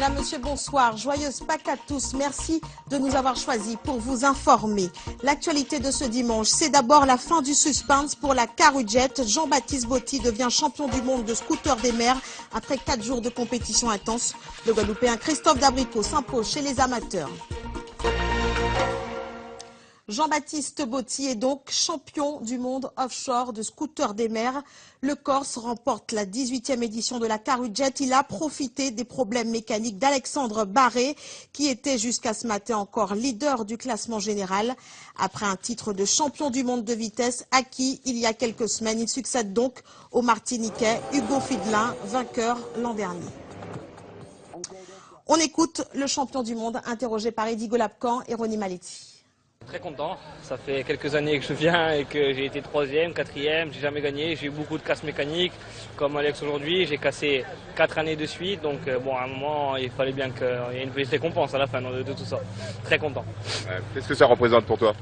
Mesdames, Messieurs, bonsoir. Joyeuse Pâques à tous. Merci de nous avoir choisis pour vous informer. L'actualité de ce dimanche, c'est d'abord la fin du suspense pour la Carujet. Jean-Baptiste Botti devient champion du monde de scooter des mers après 4 jours de compétition intense. Le Guadeloupéen Christophe Dabricot s'impose chez les amateurs. Jean-Baptiste Botti est donc champion du monde offshore de scooter des mers. Le Corse remporte la 18e édition de la Carujet. Il a profité des problèmes mécaniques d'Alexandre Barré, qui était jusqu'à ce matin encore leader du classement général. Après un titre de champion du monde de vitesse acquis il y a quelques semaines, il succède donc au Martiniquais Hugo Fidelin, vainqueur l'an dernier. On écoute le champion du monde interrogé par Eddy Golabcan et Ronnie Maletti. Très content, ça fait quelques années que je viens et que j'ai été 3e, 4e, j'ai jamais gagné, j'ai eu beaucoup de casses mécaniques, comme Alex aujourd'hui, j'ai cassé 4 années de suite, donc bon à un moment il fallait bien qu'il y ait une petite récompense à la fin de tout ça. Très content. Qu'est-ce que ça représente pour toi?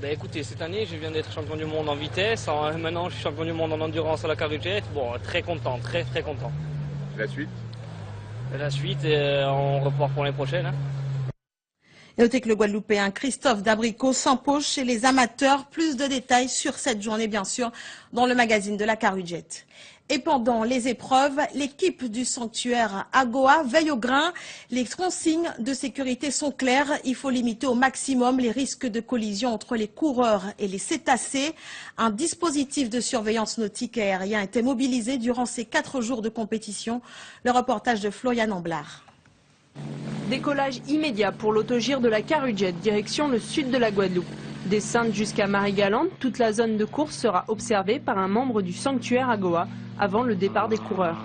Ben écoutez, cette année je viens d'être champion du monde en vitesse, maintenant je suis champion du monde en endurance à la Carujet, bon très content, très content. La suite? La suite, on repart pour l'année prochaine. Hein. Et notez que le Guadeloupéen Christophe Dabricot s'impose chez les amateurs. Plus de détails sur cette journée, bien sûr, dans le magazine de la Carujet. Et pendant les épreuves, l'équipe du sanctuaire Agoa veille au grain. Les consignes de sécurité sont claires. Il faut limiter au maximum les risques de collision entre les coureurs et les cétacés. Un dispositif de surveillance nautique et aérien était mobilisé durant ces 4 jours de compétition. Le reportage de Florian Amblard. Décollage immédiat pour l'autogire de la Carujet, direction le sud de la Guadeloupe. Des Saintes jusqu'à Marie-Galante, toute la zone de course sera observée par un membre du sanctuaire Agoa avant le départ des coureurs.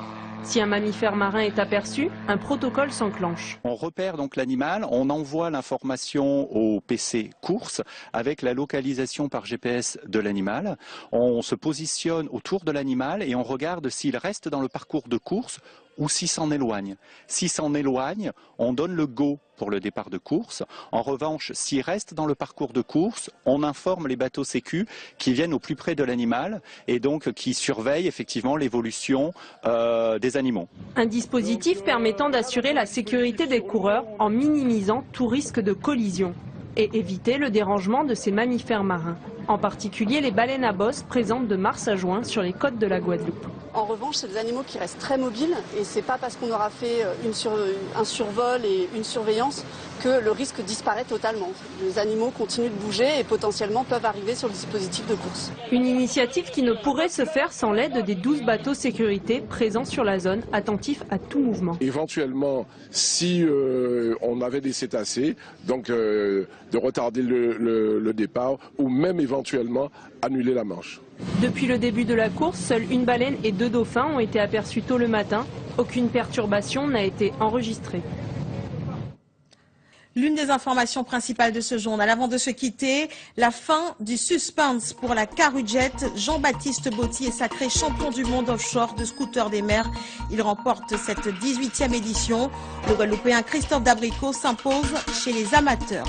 Si un mammifère marin est aperçu, un protocole s'enclenche. On repère donc l'animal, on envoie l'information au PC course avec la localisation par GPS de l'animal. On se positionne autour de l'animal et on regarde s'il reste dans le parcours de course ou s'il s'en éloigne. S'il s'en éloigne, on donne le go pour le départ de course. En revanche, s'il reste dans le parcours de course, on informe les bateaux sécu qui viennent au plus près de l'animal et donc qui surveillent effectivement l'évolution des animaux. Un dispositif permettant d'assurer la sécurité des coureurs en minimisant tout risque de collision et éviter le dérangement de ces mammifères marins, en particulier les baleines à bosse présentes de mars à juin sur les côtes de la Guadeloupe. En revanche, c'est des animaux qui restent très mobiles et c'est pas parce qu'on aura fait un survol et une surveillance que le risque disparaît totalement. Les animaux continuent de bouger et potentiellement peuvent arriver sur le dispositif de course. Une initiative qui ne pourrait se faire sans l'aide des 12 bateaux sécurité présents sur la zone, attentifs à tout mouvement. Éventuellement, si on avait des cétacés, donc de retarder le départ ou même éventuellement annuler la manche. Depuis le début de la course, seule une baleine et 2 dauphins ont été aperçus tôt le matin. Aucune perturbation n'a été enregistrée. L'une des informations principales de ce journal, avant de se quitter, la fin du suspense pour la Carujet. Jean-Baptiste Botti est sacré champion du monde offshore de scooter des mers. Il remporte cette 18e édition. Le Guadeloupéen Christophe Dabricot s'impose chez les amateurs.